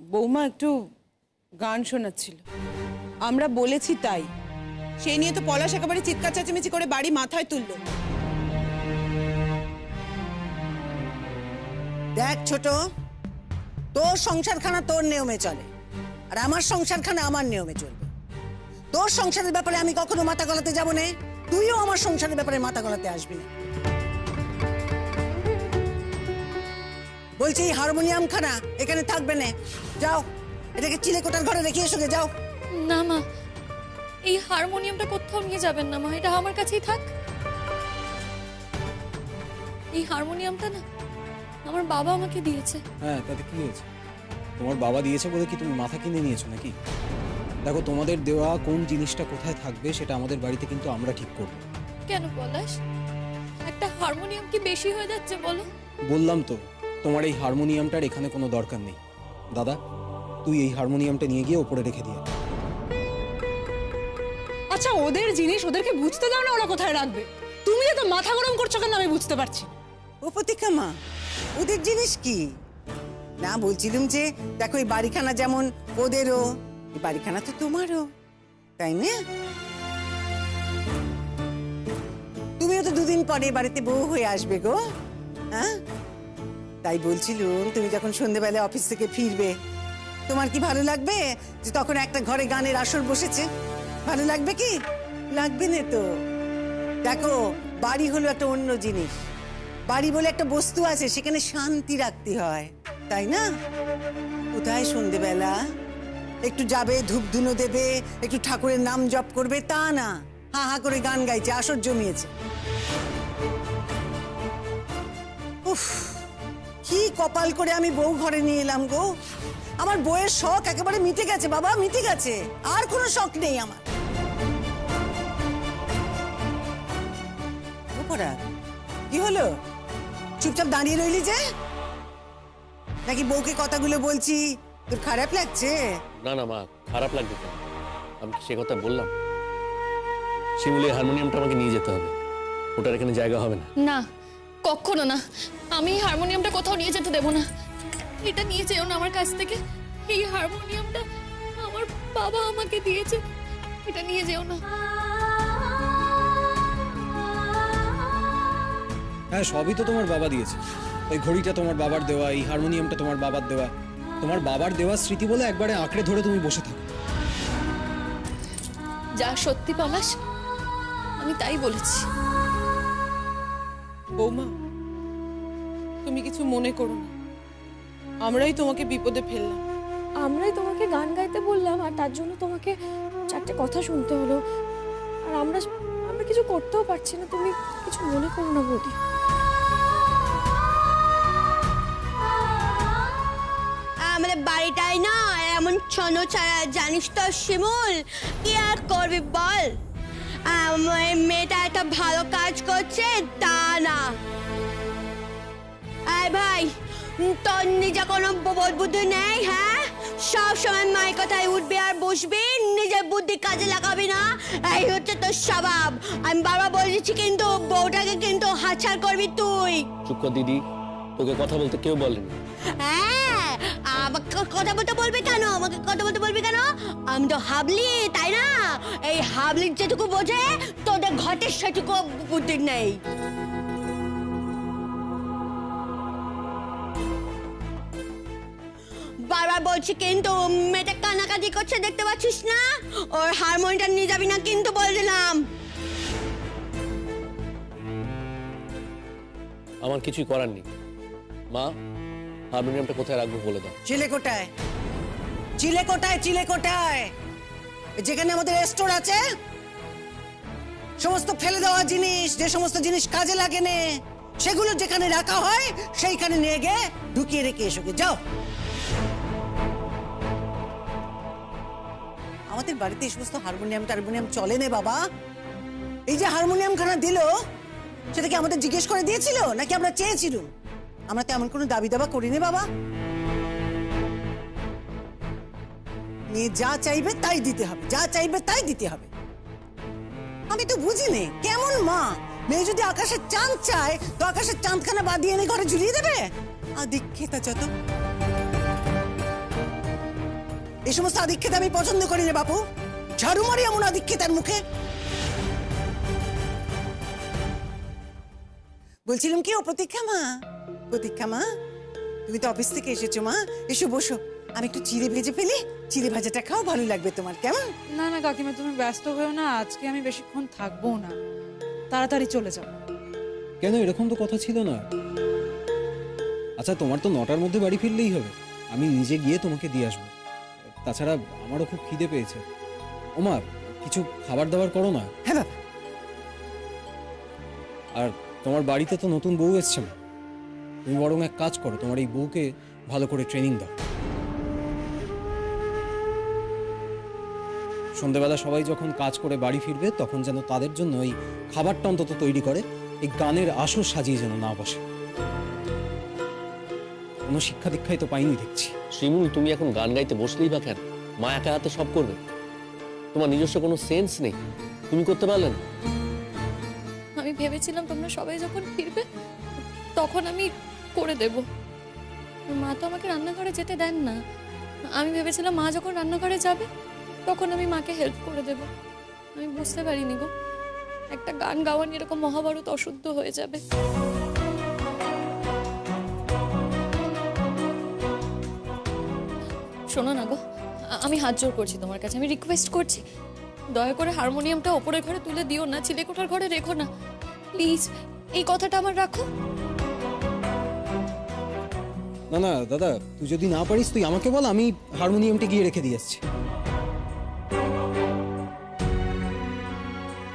বৌমা একটু গান শোনাচ্ছিল, আমরা বলেছি তাই। সেই নিয়ে তো পলাশ একেবারে চিৎকার চেঁচামেচি করে বাড়ি মাথায় তুললো। দেখ ছোট, তোর সংসারখানা তোর নিয়মে চলে, আর আমার সংসারখানা আমার নিয়মে চলবে। তোর সংসারের ব্যাপারে আমি কখনো মাথা গলাতে যাবো না, তুইও আমার সংসারের ব্যাপারে মাথা গলাতে আসবি না। বলছি হারমোনিয়াম খানা এখানে থাকবে না, যাও এটাকে চিলেকোটার ঘরে রেখে এসো গে, যাও। না মা, এই হারমোনিয়ামটা কোথাও নিয়ে যাবেন না মা, এটা আমার কাছেই থাক। এই হারমোনিয়ামটা না আমার বাবা আমাকে দিয়েছে। হ্যাঁ, তাতে কি হয়েছে? তোমার বাবা দিয়েছে বলে কি তুমি মাথা কিনে নিয়েছো নাকি? দেখো, তোমাদের দেওয়া কোন জিনিসটা কোথায় থাকবে সেটা আমাদের বাড়িতে কিন্তু আমরা ঠিক করব। কেন পলাশ, একটা হারমোনিয়াম কি বেশি হয়ে যাচ্ছে বলো? বললাম তো, তোমার এই হারমোনিয়ামটার এখানে কোনো দরকার নেই। দাদা, তুই এই হারমোনিয়ামটা নিয়ে গিয়ে ওপরে রেখে দিয়ে। আচ্ছা, ওদের জিনিস ওদেরকে বুঝতে দাও না, ওরা কোথায় রাখবে। তুমি এত মাথা গরম করছো কেন আমি বুঝতে পারছি। ও প্রতীক্ষা মা, ওদের জিনিস কি? না, বলছিলাম যে দেখো এই বাড়িখানা যেমন ওদেরও, এই বাড়িখানা তো তোমারও, তাই না? তুমিও তো দুদিন পরে বাড়িতে বউ হয়ে আসবে গো। হ্যাঁ, তাই বলছিলুম তুমি যখন সন্ধ্যেবেলা অফিস থেকে ফিরবে, তোমার কি ভালো লাগবে যে তখন একটা ঘরে গানের আসর বসেছে? ভালো লাগবে কি? লাগবে না তো। দেখো, বাড়ি হলো একটা অন্য জিনিস। বাড়ি বলে একটা বস্তু আছে, সেখানে শান্তি রাখতে হয়, তাই না? কোথায় সন্ধ্যেবেলা একটু যাবে, ধূপ ধুনো দেবে, একটু ঠাকুরের নাম জপ করবে, তা না, হা হা করে গান গাইছে, আসর জমিয়েছে। উফ, কি কপাল করে আমি বউ ঘরে নিয়ে এলাম গো। আমার বউয়ের শখ একেবারে মিটে গেছে বাবা, মিটে গেছে, আর কোনো শখ নেই আমার। কি হলো, চুপচাপ দাঁড়িয়ে রইলি যে? নাকি বউকে কথাগুলো বলছি তোর খারাপ লাগছে? না না মা, খারাপ লাগবে কেন? আমি কি সে কথা বললাম? শিমুলি, হারমোনিয়ামটা আমাকে নিয়ে যেতে হবে, ওটার এখানে জায়গা হবে না। না, কখনো না, আমি এই হারমোনিয়ামটা কোথাও নিয়ে যেতে দেবো না। এটা নিয়ে যেও না আমার কাছ থেকে। এই হারমোনিয়ামটা আমার বাবা আমাকে দিয়েছে, এটা নিয়ে যেও না। হ্যাঁ, সবই তো তোমার বাবা দিয়েছে। ওই ঘড়িটা তোমার বাবার দেওয়া, এই হারমোনিয়ামটা তোমার বাবার দেওয়া। তোমার বাবার দেওয়া স্মৃতি বলে একবারে আঁকড়ে ধরে তুমি বসে থাকো। যা সত্যি পলাশ, আমি তাই বলেছি। বৌমা, তুমি কিছু মনে করো না, আমরাই তোমাকে বিপদে ফেললাম। আমরাই তোমাকে গান গাইতে বললাম, আর তার জন্য তোমাকে চারটে কথা শুনতে হলো, আর আমরা কিছু করতেও পারছি না। তুমি কিছু মনে করো না বৌদি। আমাদের বাড়িটাই না এমন ছন্ন ছাড়া, জানিস তো শিমুল, কি আর করবি বল? মেয়েটা একটা ভালো কাজ করছে তা না। আয় ভাই, তোর নিজে কোনো বোধ বুদ্ধি নেই? হ্যাঁ, সব সময় মায়ের কথায় উঠবি আর বসবি, নিজের বুদ্ধি কাজে লাগাবি না, এই হচ্ছে তোর স্বভাব। আমি বাবা বলেছি কিন্তু বউটাকে কিন্তু হাতছাড় করবি তুই। চুপ কর দিদি, তোকে কথা বলতে কেউ বলেনি। হ্যাঁ, আমাকে কথা বলতে বলবি কেন? আমাকে কথা বলতে বলবি কেন? আমি তো হাবলি, তাই না? এই হাবলির যেটুকু বোঝে, তোদের ঘটের সেটুকু বুদ্ধি নেই। বারবার বলছি কিন্তু মেয়েটা কানাকাটি করছে, দেখতে পাচ্ছিস না? ওর হারমোনিয়ামটা নিয়ে যাবি না কিন্তু, বলে দিলাম। আমার কিছুই করার নেই মা, হারমোনিয়ামটা কোথায় রাখবো বলে দাও। চিলেকোটায়, চিলেকোটায়, চিলেকোটায়, যেখানে আমাদের স্টোর আছে। সমস্ত ফেলে দেওয়া জিনিস, যে সমস্ত জিনিস কাজে লাগে না, সেগুলো যেখানে রাখা হয় সেইখানে নিয়ে গিয়ে ঢুকিয়ে রেখে এসো গে, যাও। আমাদের বাড়িতে এই সমস্ত হারমোনিয়াম চলে না বাবা। এই যে হারমোনিয়াম খানা দিল, সেটা কি আমাদের জিজ্ঞেস করে দিয়েছিল নাকি আমরা চেয়েছিলাম? আমরা তো এমন কোনো দাবি দাবা করিনি বাবা। মেয়ে যা চাইবে তাই দিতে হবে, যা চাইবে তাই দিতে হবে। আমি তো বুঝিনি কেমন মা, মেয়ে যদি আকাশের চাঁদ চায় তো আকাশের চাঁদখানা বাঁধিয়ে এনে ঘরে ঝুলিয়ে দেবে? দীক্ষিতা যত। এই সমস্ত আদিক্ষেতা আমি পছন্দ করি না বাপু। ঝাড়ু মারি এমন আদিক্ষেতার মুখে। বলছিলাম কি, ও প্রতীক্ষা মা, প্রতীক্ষা মা, তুমি তো অফিস থেকে এসেছো মা, এসো বসো, আমি একটু চিড়ে ভেজে ফেলি, চিড়ে ভাজাটা খাও, ভালো লাগবে তোমার, কেমন? না না কাকিমা, তুমি ব্যস্ত হয়েও না, আজকে আমি বেশিক্ষণ থাকবো না, তাড়াতাড়ি চলে যাবো। কেন, এরকম তো কথা ছিল না। আচ্ছা, তোমার তো 9টার মধ্যে বাড়ি ফিরলেই হবে, আমি নিজে গিয়ে তোমাকে দিয়ে আসবো। তাছাড়া আমারও খুব খিদে পেয়েছে। ওমা, কিছু খাবার দাবার করো না। হ্যাঁ বাবা। আর তোমার বাড়িতে তো নতুন বউ এসছে না, তুমি বরং এক কাজ করো, তোমার এই বউকে ভালো করে ট্রেনিং দাও। সন্ধ্যেবেলা সবাই যখন কাজ করে বাড়ি ফিরবে তখন যেন তাদের জন্য এই খাবারটা অন্তত তৈরি করে, এই গানের আসর সাজিয়ে যেন না বসে। কোনো শিক্ষা দীক্ষাই তো পাইনি দেখছি। শিমুল, তুমি এখন গান গাইতে বসলেই বা কেন? মা একা হাতে সব করবে, তোমার নিজস্ব কোনো সেন্স নেই, তুমি করতে পারলে না? আমি ভেবেছিলাম তোমরা সবাই যখন ফিরবে তখন আমি করে দেব। মা তো আমাকে রান্নাঘরে যেতে দেন না। আমি ভেবেছিলাম মা যখন রান্নাঘরে যাবে তখন আমি মাকে হেল্প করে দেব। আমি বুঝতে পারিনি গো, একটা গান গাওয়া নিয়ে এরকম মহাভারত অশুদ্ধ হয়ে যাবে। শোনো না গো, আমি হাত জোর করছি তোমার কাছে, আমি রিকোয়েস্ট করছি, দয়া করে হারমোনিয়ামটা ওপরের ঘরে তুলে দিও না, চিলেকোঠার ঘরে রেখো না প্লিজ, এই কথাটা আমার রাখো। না না দাদা, তুই যদি না পারিস তুই আমাকে বল, আমি হারমোনিয়ামটা গিয়ে রেখে দিয়ে আসছি।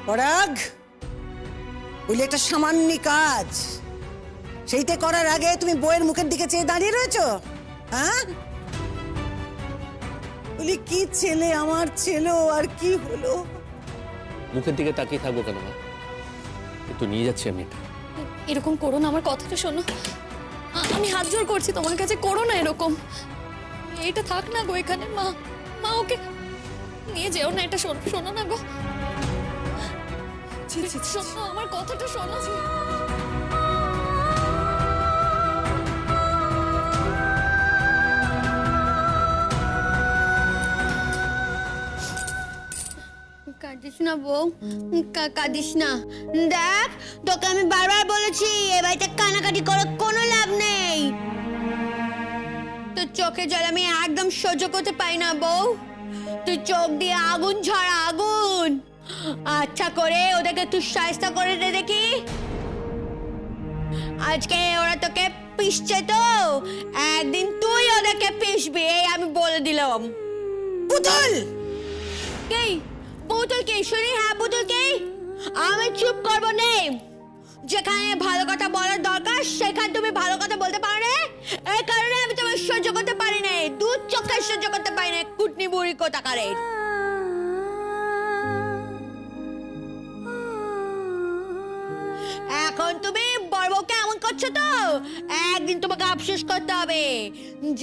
পরাগ, বলি একটা সামান্য কাজ, সেইটা করার আগে তুমি বইয়ের মুখের দিকে চেয়ে দাঁড়িয়ে রয়েছো? হ্যাঁ, বলি কি ছেলে আমার ছেলে, আর কি হলো? মুখের দিকে তাকিয়ে থাকবো কেন মা? একটু নিয়ে যাচ্ছি আমি এটা। এরকম করো না, আমার কথাটা শোনো, আমি হাত জোর করছি তোমার কাছে, করো না এরকম। এটা থাক না গো এখানে, মা মা ওকে নিয়ে যেও না, এটা শোনো, শোনো না গো, শোনো আমার কথাটা শোনো। কাঁদিস না বউ, কাঁদিস না। দেখ, তোকে আমি বারবার বলেছি এ বাড়িতে কানাকাটি করার কোনো লাভ নেই। তোর চোখে জল আমি একদম সহ্য করতে পারি না বউ। তুই চোখ দিয়ে আগুন ঝরা, আগুন। আচ্ছা করে ওদেরকে তুই শায়েস্তা করে দে দেখি। আজকে ওরা তোকে পিষছে তো, একদিন তুই ওদেরকে পিষবি, এই আমি বলে দিলাম। পুতুল! কে? পুতুল কে? শুনি, হ্যাঁ পুতুল কে? আমি চুপ করবো না। যেখানে ভালো কথা বলার দরকার সেখানে তুমি ভালো কথা বলতে পারো না, এই কারণে আমি তোমার সহ্য করতে পারি না, দুধ চোখে সহ্য করতে পারি না, কুটনি বুড়ি কোথাকারে। এখন তুমি বড় বউকে এমন করছো তো, একদিন তোমাকে আফসোস করতে হবে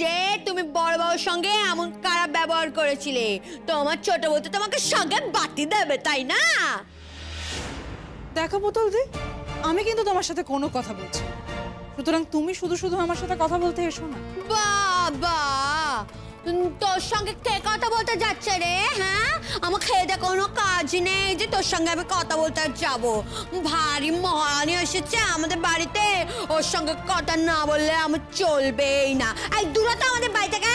যে তুমি বড় বউর সঙ্গে এমন খারাপ ব্যবহার করেছিলে। তোমার ছোট বউ তো তোমাকে সঙ্গে বাতি দেবে, তাই না? দেখো পুতুল দি, আমি কিন্তু তোমার সাথে কোনো কথা বলছি না, সুতরাং তুমি শুধু শুধু আমার সাথে কথা বলতে এসো না। বাবা, তোর সঙ্গে কে কথা বলতে যাচ্ছে রে? হ্যাঁ, আমার খেয়ে কোনো কাজ নেই যে তোর সঙ্গে আমি কথা বলতে যাব। ভারী মহারানী এসেছে আমাদের বাড়িতে, ওর সঙ্গে কথা না বললে আমার চলবেই না। এই দূরত আমাদের বাড়ি থেকে,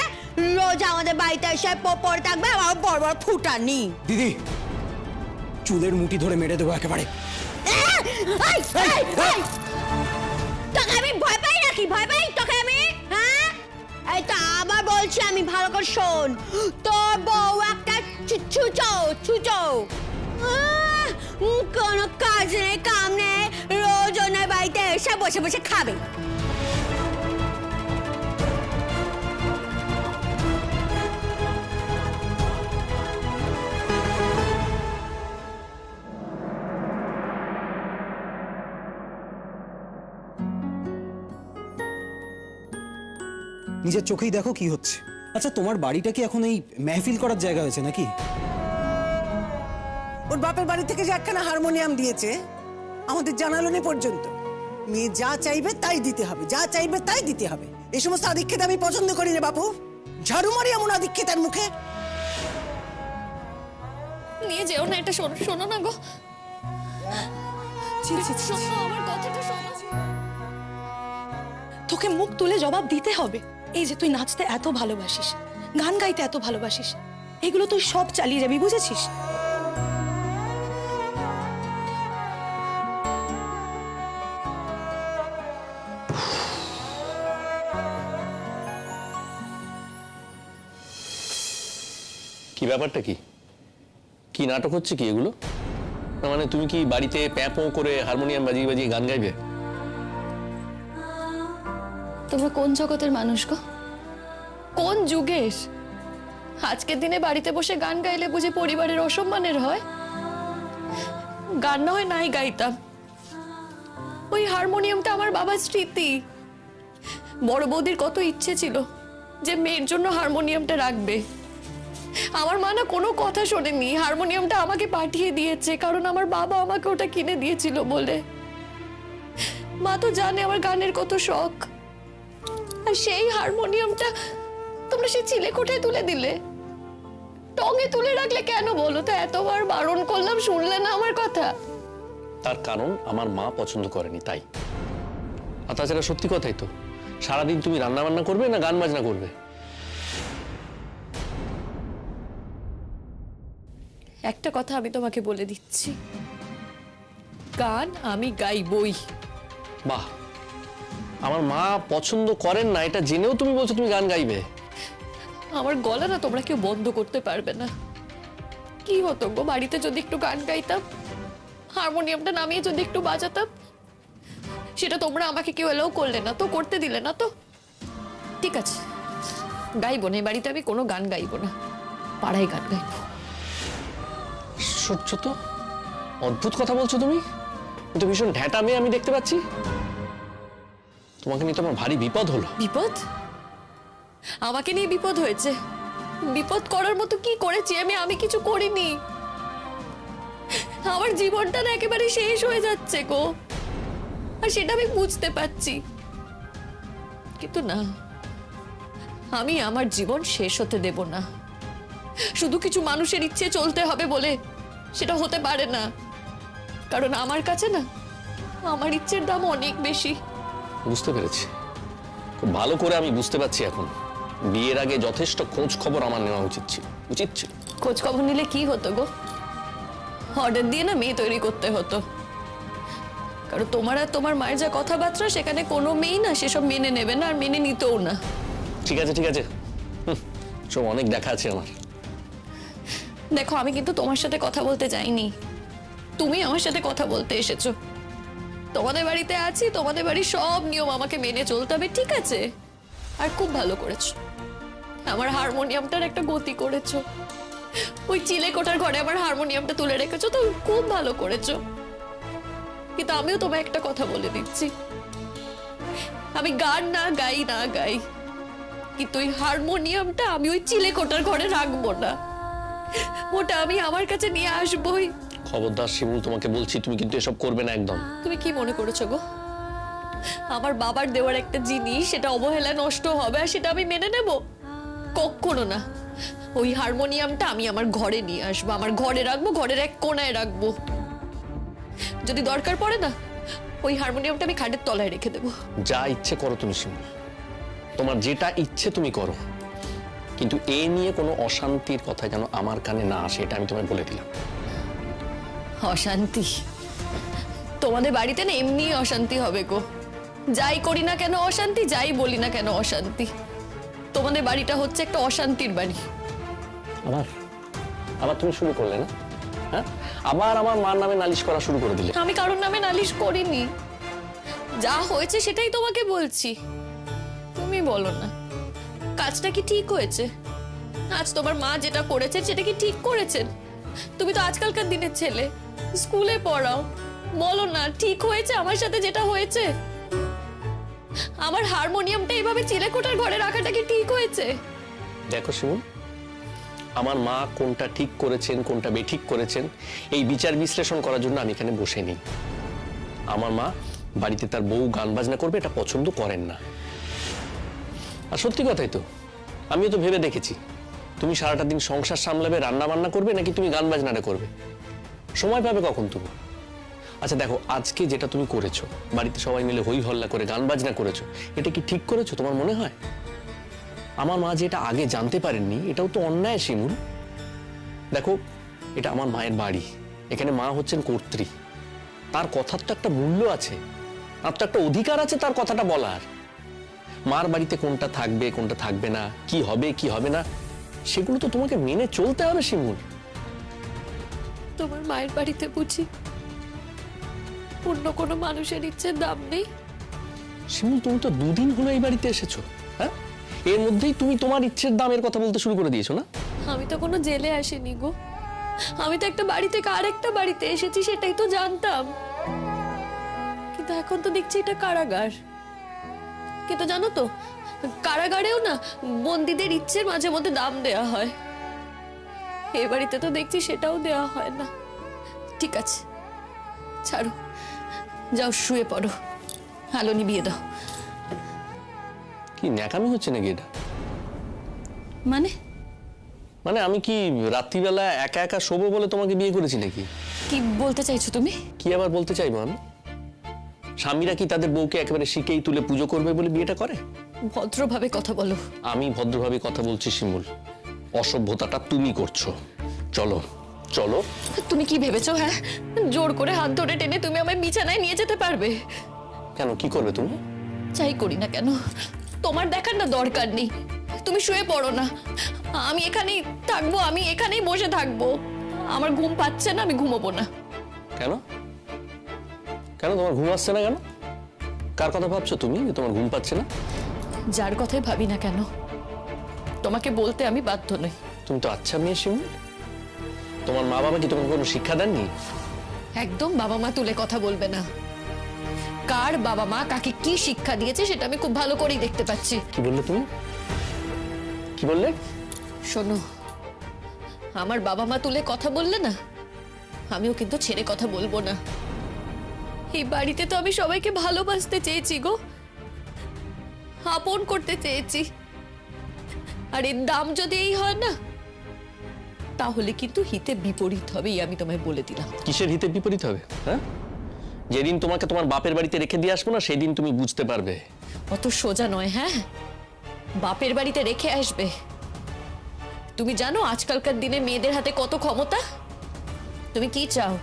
রোজ আমাদের বাড়িতে এসে পড়ে থাকবে আমার বড় বড় ফুটানি। দিদি, চুলের মুঠি ধরে মেরে দেবো একেবারে। তোকে আমি ভয় পাই নাকি? ভয় পাই তোকে আমি? হ্যাঁ, এই তো আবার বলছি আমি, ভালো করে শোন। তোর বউ একটা ছুচো ছুচো, কোনো কাজ নেই কাম নেই, রোজ ওনার বাড়িতে এসে বসে বসে খাবে। নিজের চোখেই দেখো কি হচ্ছে। আচ্ছা, তোমার বাড়িটা কি এখন এই মেহফিল করার জায়গা হয়েছে নাকি? ওর বাপের বাড়ি থেকে যে একখানা হারমোনিয়াম দিয়েছে, আমাদের জানালো না পর্যন্ত। মেয়ে যা চাইবে তাই দিতে হবে, যা চাইবে তাই দিতে হবে। এই সমস্ত আদিক্ষেতা আমি পছন্দ করি না বাপু। ঝাড়ু মারি এমন আদিক্ষেতার মুখে? নিয়ে যেও না, এটা শোনো, শোনো না গো, ছি, ছি, ছি, ছি। শোনো আমার কথাটা শোনো। তোকে মুখ তুলে জবাব দিতে হবে। এই যে তুই নাচতে এত ভালোবাসিস, গান গাইতে এত ভালোবাসিস, এগুলো তুই সব চালিয়ে যাবি, বুঝেছিস? কি ব্যাপারটা কি? কি নাটক হচ্ছে কি এগুলো? না মানে তুমি কি বাড়িতে প্যাঁপো করে হারমোনিয়াম বাজিয়ে বাজিয়ে গান গাইবে? তোমরা কোন জগতের মানুষ গো, কোন যুগের? আজকের দিনে বাড়িতে বসে গান গাইলে বুঝি পরিবারের অসম্মানের হয়? গান না হয় নাই গাইতাম, ওই হারমোনিয়ামটা আমার বাবার স্মৃতি। বড় বৌদির কত ইচ্ছে ছিল যে মেয়ের জন্য হারমোনিয়ামটা রাখবে। আমার মা না কোনো কথা শোনেনি, হারমোনিয়ামটা আমাকে পাঠিয়ে দিয়েছে, কারণ আমার বাবা আমাকে ওটা কিনে দিয়েছিল বলে। মা তো জানে আমার গানের কত শখ, আর সেই হারমোনিয়ামটা তোমরা সেই চিলেকোঠায় তুলে দিলে। টঙে তুলে রাখলে কেন বলো তো? এতবার বারণ করলাম, শুনলে না আমার কথা। তার কারণ আমার মা পছন্দ করেনি, তাই। আর তাছাড়া সত্যি কথাই তো, সারাদিন তুমি রান্না বান্না করবে না গান বাজনা করবে? একটা কথা আমি তোমাকে বলে দিচ্ছি, গান আমি গাইবই। বাহ, আমার মা পছন্দ করেন না এটা জেনেও তুমি বলছো তুমি গান গাইবে? আমার গলা না তোমরা কেউ বন্ধ করতে পারবে না। কি হতো গো বাড়িতে যদি একটু গান গাইতাম, হারমোনিয়ামটা নামিয়ে যদি একটু বাজাতাম? সেটা তোমরা আমাকে কেউ এলাও করলে না তো, করতে দিলে না তো। ঠিক আছে, গাইবো না, এই বাড়িতে আমি কোনো গান গাইবো না, পাড়ায় গান গাইবো। সহ্য তো, অদ্ভুত কথা বলছো তুমি। তো ভীষণ ঢ্যাটা মেয়ে আমি দেখতে পাচ্ছি। তোমাকে নিয়ে তোমার ভারী বিপদ হলো। বিপদ? আমাকে নিয়ে বিপদ হয়েছে? বিপদ করার মতো কি করেছি আমি? আমি কিছু করিনি। আমার জীবনটা না একেবারে শেষ হয়ে যাচ্ছে গো, আর সেটা আমি বুঝতে পারছি। কিন্তু না, আমি আমার জীবন শেষ হতে দেব না। শুধু কিছু মানুষের ইচ্ছে চলতে হবে বলে সেটা হতে পারে না, কারণ আমার কাছে না আমার ইচ্ছের দাম অনেক বেশি। বুঝতে পেরেছি, খুব ভালো করে আমি বুঝতে পারছি এখন। বিয়ের আগে যথেষ্ট খোঁজ খবর আমার নেওয়া উচিত ছিল। খোঁজ খবর নিলে কি হতো গো? অর্ডার দিয়ে না মেয়ে তৈরি করতে হতো। কারণ তোমার আর তোমার মায়ের যা কথাবার্তা, সেখানে কোনো মেয়ে না সেসব মেনে নেবে না, আর মেনে নিতেও না। ঠিক আছে ঠিক আছে, সব অনেক দেখা আছে আমার। দেখো, আমি কিন্তু তোমার সাথে কথা বলতে যাইনি, তুমি আমার সাথে কথা বলতে এসেছো। তোমাদের বাড়িতে আছি, তোমাদের বাড়ির সব নিয়ম আমাকে মেনে চলতে হবে, ঠিক আছে? আর খুব ভালো করেছো, আমার হারমোনিয়ামটার একটা গতি করেছো। ওই চিলেকোঠার ঘরে আমার হারমোনিয়ামটা তুলে রেখেছো, তো খুব ভালো করেছো। কিন্তু আমিও তোমায় একটা কথা বলে দিচ্ছি, আমি গান না গাই, কিন্তু ওই হারমোনিয়ামটা আমি ওই চিলেকোঠার ঘরে রাখবো না, ওটা আমি আমার কাছে নিয়ে আসবোই। খবরদার শিমুল, তোমাকে বলছি তুমি কিন্তু এসব করবে না একদম। তুমি কি মনে করেছো গো আমার বাবার দেওয়ার একটা জিনিস সেটা অবহেলা নষ্ট হবে আর সেটা আমি মেনে নেব? কখনো না। ওই হারমোনিয়ামটা আমি আমার ঘরে নিয়ে আসবো, আমার ঘরে রাখবো, ঘরের এক কোণায় রাখবো। যদি দরকার পড়ে না, ওই হারমোনিয়ামটা আমি খাটের তলায় রেখে দেবো। যা ইচ্ছে করো তুমি শিমুল, তোমার যেটা ইচ্ছে তুমি করো, কিন্তু এ নিয়ে কোনো অশান্তির কথা যেন আমার কানে না আসে, এটা আমি তোমায় বলে দিলাম। অশান্তি? তোমাদের বাড়িতে না এমনি অশান্তি হবে গো, যাই করি না কেন অশান্তি, যাই বলি না কেন অশান্তি। তোমাদের বাড়িটা হচ্ছে একটা অশান্তির বাড়ি। আবার আবার তুমি শুরু করলে না? হ্যাঁ, আবার আমার মার নামে নালিশ করা শুরু করে দিলে। আমি কারোর নামে নালিশ করিনি, যা হয়েছে সেটাই তোমাকে বলছি। তুমি বলো না কাজটা কি ঠিক হয়েছে? আজ তোমার মা যেটা করেছে সেটা কি ঠিক করেছেন? তুমি তো আজকালকার দিনের ছেলে, স্কুলে পড়াও, বলো না ঠিক হয়েছে আমার সাথে যেটা হয়েছে? আমার হারমোনিয়ামটা এইভাবে চিলেকোঠার ঘরে রাখাটা কি ঠিক হয়েছে? দেখো শিমুল, আমার মা কোনটা ঠিক করেছেন কোনটা বেঠিক করেছেন এই বিচার বিশ্লেষণ করার জন্য আমি এখানে বসে নেই। আমার মা বাড়িতে তার বউ গান বাজনা করবে এটা পছন্দ করেন না। আর সত্যি কথাই তো, আমিও তো ভেবে দেখেছি তুমি সারাটা দিন সংসার সামলাবে, রান্না বান্না করবে, নাকি তুমি গান বাজনাটা করবে। সময় পাবে কখন তুমি? আচ্ছা দেখো, আজকে যেটা তুমি করেছো, বাড়িতে সবাই মিলে হই হল্লা করে গান বাজনা করেছো, এটা কি ঠিক করেছো তোমার মনে হয়? আমার মা যেটা আগে জানতে পারেননি, এটাও তো অন্যায় শিমুল। দেখো, এটা আমার মায়ের বাড়ি, এখানে মা হচ্ছেন কর্ত্রী, তার কথার তো একটা মূল্য আছে, তার তো একটা অধিকার আছে তার কথাটা বলার। মার বাড়িতে কোনটা থাকবে কোনটা থাকবে না, কি হবে কি হবে না, সেগুলো তো তোমাকে মেনে চলতে হবে শিমুল। তোমার মায়ের বাড়িতে বুঝি অন্য কোনো মানুষের ইচ্ছের দাম নেই? শিমুল, তুমি তো দুদিন হলো এই বাড়িতে এসেছো, হ্যাঁ? এর মধ্যেই তুমি তোমার ইচ্ছের দামের কথা বলতে শুরু করে দিয়েছো না? আমি তো কোনো জেলে আসিনি গো, আমি তো একটা বাড়ি থেকে আরেকটা বাড়িতে এসেছি, সেটাই তো জানতাম। কিন্তু এখন তো দেখছি এটা কারাগার। কিন্তু জানো তো, কারাগারেও না বন্দীদের ইচ্ছের মাঝে মধ্যে দাম দেয়া হয়, এ বাড়িতে তো দেখছি সেটাও দেয়া হয় না। ঠিক আছে, ছাড়ো, যাও শুয়ে পড়ো, আলো নিভিয়ে দাও। কি ন্যাকামি হচ্ছে নাকি এটা? মানে মানে আমি কি রাত্রিবেলা একা একা শোবো বলে তোমাকে বিয়ে করেছি নাকি? কি বলতে চাইছো তুমি? কি আবার বলতে চাইবো আমি? স্বামীরা কি তাদের বউকে একেবারে শিখেই তুলে পুজো করবে বলে বিয়েটা করে? ভদ্রভাবে কথা বলো। আমি ভদ্রভাবে কথা বলছি শিমুল, অসভ্যতাটা তুমি করছো। চলো চলো। তুমি কি ভেবেছো, হ্যাঁ, জোর করে হাত ধরে টেনে তুমি আমায় বিছানায় নিয়ে যেতে পারবে? কেন, কি করবে তুমি? চাই করি না কেন, তোমার দেখার না দরকার নেই। তুমি শুয়ে পড়ো না, আমি এখানেই থাকবো, আমি এখানেই বসে থাকবো। আমার ঘুম পাচ্ছে না, আমি ঘুমোবো না। কেন কেন তোমার ঘুম আসছে না কেন? কার কথা ভাবছো তুমি যে তোমার ঘুম পাচ্ছে না? যার কথাই ভাবি না কেন, তোমাকে বলতে আমি বাধ্য নই। তুমি তো আচ্ছা মেয়ে শিমুল, তোমার মা বাবা কি তোমাকে কোনো শিক্ষা দেননি? একদম বাবা মা তুলে কথা বলবে না। কার বাবা মা কাকে কি শিক্ষা দিয়েছে সেটা আমি খুব ভালো করেই দেখতে পাচ্ছি। কি বললে তুমি? কি বললে? শোনো, আমার বাবা মা তুলে কথা বললে না, আমিও কিন্তু ছেড়ে কথা বলবো না। এই বাড়িতে তো আমি সবাইকে ভালোবাসতে চেয়েছি গো, আপন করতে চেয়েছি। আর এর দাম যদি এই হয় না, তাহলে কিন্তু হিতে বিপরীত হবে, আমি তোমায় বলে দিলাম। কিসের হিতে বিপরীত হবে? হ্যাঁ, যেদিন তোমাকে তোমার বাপের বাড়িতে রেখে দিয়ে আসবো না, সেদিন তুমি বুঝতে পারবে। অত সোজা নয়। হ্যাঁ, বাপের বাড়িতে রেখে আসবে? তুমি জানো আজকালকার দিনে মেয়েদের হাতে কত ক্ষমতা? তুমি কি চাও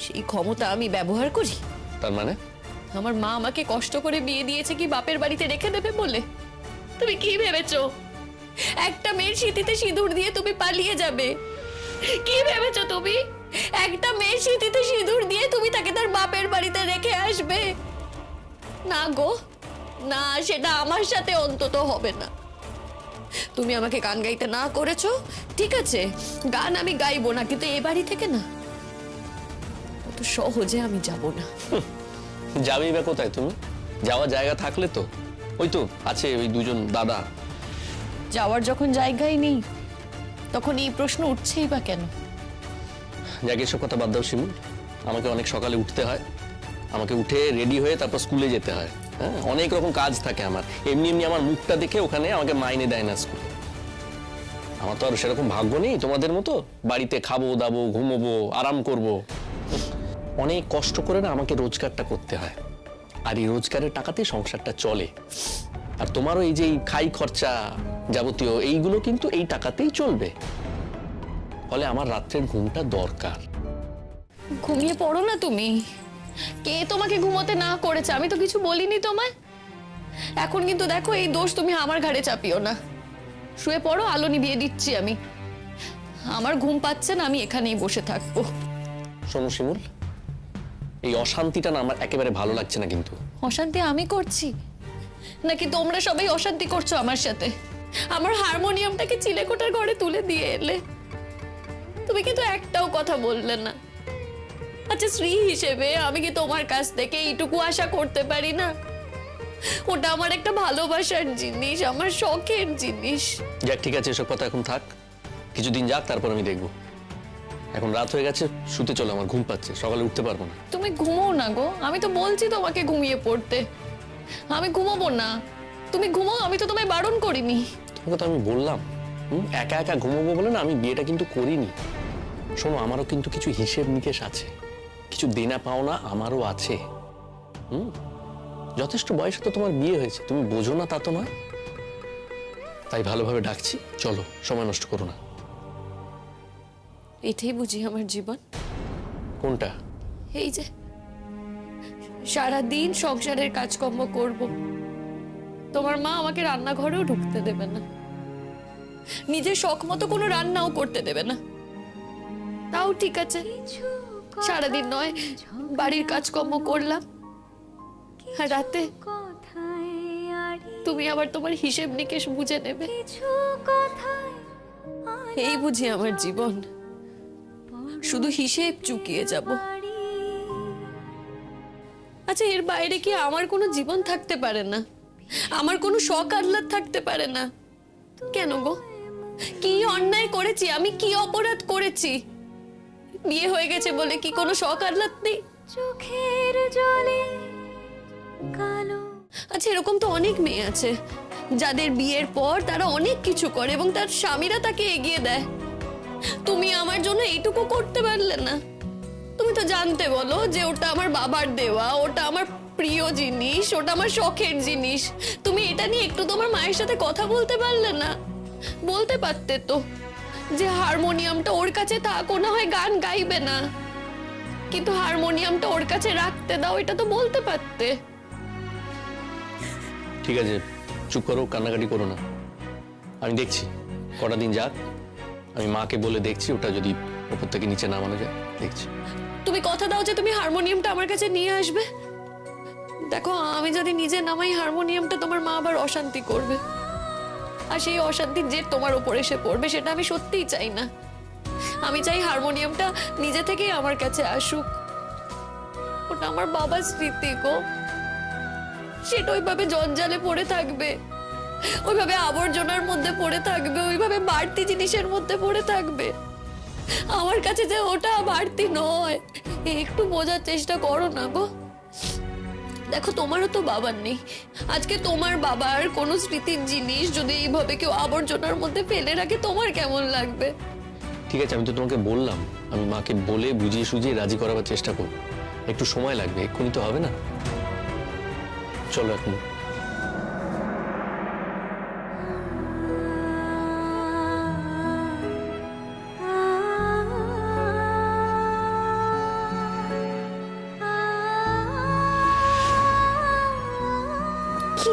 সেই ক্ষমতা আমি ব্যবহার করি? তার মানে? আমার মা আমাকে কষ্ট করে বিয়ে দিয়েছে কি বাপের বাড়িতে রেখে দেবে বলে? তুমি কি ভেবেছো একটা মেয়ের সিঁথিতে সিঁদুর দিয়ে তুমি পালিয়ে যাবে? কি ভেবেছো তুমি একটা মেয়ের সিঁথিতে সিঁদুর দিয়ে তুমি তাকে তার বাপের বাড়িতে রেখে আসবে? না গো না, সেটা আমার সাথে অন্তত হবে না। তুমি আমাকে গান গাইতে না করেছো, ঠিক আছে, গান আমি গাইবো না, কিন্তু এ বাড়ি থেকে না, অত সহজে আমি যাব না। যাবেই বা কোথায় তুমি? যাওয়ার জায়গা থাকলে তো, ওই তো আছে ওই দুজন দাদা। যাওয়ার যখন জায়গাই নেই, তখন এই প্রশ্ন উঠছেই বা কেন? যাকে এসব কথা বাদ দাও শিমুল, আমাকে অনেক সকালে উঠতে হয়, আমাকে উঠে রেডি হয়ে তারপর স্কুলে যেতে হয়। হ্যাঁ, অনেক রকম কাজ থাকে আমার। এমনি এমনি আমার মুখটা দেখে ওখানে আমাকে মাইনে দেয় না স্কুলে। আমার তো আর সেরকম ভাগ্য নেই তোমাদের মতো, বাড়িতে খাবো দাবো ঘুমোবো আরাম করব। অনেক কষ্ট করে না আমাকে রোজগারটা করতে হয়, আর এই রোজগারের টাকাতেই সংসারটা চলে। আর তোমারও এই যে খাই খরচা যাবতীয় এইগুলো কিন্তু এই টাকাতেই চলবে। ফলে আমার রাত্রের ঘুমটা দরকার। ঘুমিয়ে পড়ো না তুমি। কে তোমাকে ঘুমোতে না করেছে? আমি তো কিছু বলিনি তোমায়। এখন কিন্তু দেখো, এই দোষ তুমি আমার ঘাড়ে চাপিও না। শুয়ে পড়ো, আলো নিভিয়ে দিচ্ছি আমি। আমার ঘুম পাচ্ছে না, আমি এখানেই বসে থাকবো। শোনো শিমুল, এই অশান্তিটা না আমার একেবারে ভালো লাগছে না। কিন্তু অশান্তি আমি করছি নাকি তোমরা সবাই অশান্তি করছো আমার সাথে? আমার হারমোনিয়ামটাকে চিলেকোঠার ঘরে তুলে দিয়ে এলে, তুমি কিন্তু একটাও কথা বললে না। আচ্ছা, স্ত্রী হিসেবে আমি কি তোমার কাছ থেকে এইটুকু আশা করতে পারি না? ওটা আমার একটা ভালোবাসার জিনিস, আমার শখের জিনিস। যাক, ঠিক আছে, এসব কথা এখন থাক, কিছুদিন যাক, তারপর আমি দেখবো। এখন রাত হয়ে গেছে, শুতে চলো, আমার ঘুম পাচ্ছে, সকালে উঠতে পারবো না। তুমি ঘুমো না গো, আমি তো বলছি তোমাকে ঘুমিয়ে পড়তে। আমি ঘুমোবো না, তুমি ঘুমো, আমি তো তোমায় বারণ করিনি। তোমাকে তো আমি বললাম একা একা ঘুমোবো বলে না আমি বিয়েটা কিন্তু করিনি। শোনো, আমারও কিন্তু কিছু হিসেব নিকেশ আছে, কিছু দেনা পাওনা আমারও আছে। যথেষ্ট বয়সে তো তোমার বিয়ে হয়েছে, তুমি বোঝো না তা তো নয়। তাই ভালোভাবে ডাকছি, চলো, সময় নষ্ট করো না। এটাই বুঝি আমার জীবন। কোনটা? এই যে সারাদিন সংসারের কাজকর্ম করব, তোমার মা আমাকে রান্নাঘরেও ঢুকতে দেবে না, নিজের শখ মতো কোনো রান্নাও করতে দেবে না। তাও ঠিক আছে, সারাদিন নয় বাড়ির কাজকর্ম করলাম, আর রাতে তুমি আবার তোমার হিসেব নিকেশ বুঝে নেবে। এই বুঝি আমার জীবন, শুধু হিসেব চুকিয়ে যাব। আচ্ছা, এর বাইরে কি আমার কোনো জীবন থাকতে পারে না? আমার কোনো শখ আহ্লাদ থাকতে পারে না? কেন গো, কি অন্যায় করেছি আমি? কি অপরাধ করেছি? বিয়ে হয়ে গেছে বলে কি কোনো শখ আহ্লাদ নেই? চোখের জলে কালো। আচ্ছা, এরকম তো অনেক মেয়ে আছে যাদের বিয়ের পর তারা অনেক কিছু করে এবং তার স্বামীরা তাকে এগিয়ে দেয়। তুমি আমার জন্য এইটুকু করতে পারলে না? তুমি তো জানতে বলো যে ওটা আমার বাবার দেওয়া, ওটা আমার প্রিয় জিনিস, ওটা আমার শখের জিনিস। তুমি এটা নিয়ে একটু তোমার মায়ের সাথে কথা বলতে পারলে না? বলতে পারতে তো যে হারমোনিয়ামটা ওর কাছে থাক, ও না হয় গান গাইবে না, কিন্তু হারমোনিয়ামটা ওর কাছে রাখতে দাও, এটা তো বলতে পারতে। ঠিক আছে, চুপ করো, কান্নাকাটি করো না। আমি দেখছি কটা দিন যাক, আমি মাকে বলে দেখছি ওটা যদি ওপর থেকে নিচে নামানো যায়, দেখছি। তুমি কথা দাও যে তুমি হারমোনিয়ামটা আমার কাছে নিয়ে আসবে। দেখো, আমি যদি নিজে নামাই হারমোনিয়ামটা, তোমার মা আবার অশান্তি করবে, আর সেই অশান্তির জের তোমার উপর এসে পড়বে, সেটা আমি সত্যিই চাই না। আমি চাই হারমোনিয়ামটা নিজে থেকেই আমার কাছে আসুক। ওটা আমার বাবার স্মৃতি গো, সেটা ওইভাবে জঞ্জালে পড়ে থাকবে, ওইভাবে আবর্জনার মধ্যে পড়ে থাকবে, ওইভাবে বাড়তি জিনিসের মধ্যে পড়ে থাকবে। আমার কাছে যে ওটা বাড়তি নয়, একটু বোঝার চেষ্টা করো না গো। দেখো, তোমারও তো বাবার নেই, আজকে তোমার বাবার কোনো স্মৃতির জিনিস যদি এইভাবে কেউ আবর্জনার মধ্যে ফেলে রাখে, তোমার কেমন লাগবে? ঠিক আছে, আমি তো তোমাকে বললাম, আমি মাকে বলে বুঝিয়ে সুঝিয়ে রাজি করাবার চেষ্টা করব। একটু সময় লাগবে, এক্ষুনি তো হবে না। চলো এখন।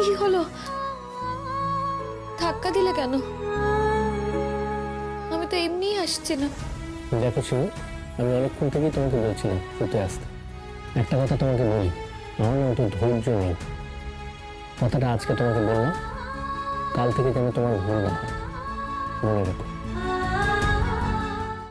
কি হলো? ধাক্কা দিলে কেন? আমি তো এমনিই আসছিলাম। দেখো শিবু, আমি অনেকক্ষণ থেকেই তোমাকে বলছিলাম শুতে আসতে। একটা কথা তোমাকে বলি, আমার না অত ধৈর্য নেই। কথাটা আজকে তোমাকে বললাম, কাল থেকে যেন তোমার ভুল না হয়, মনে রেখো।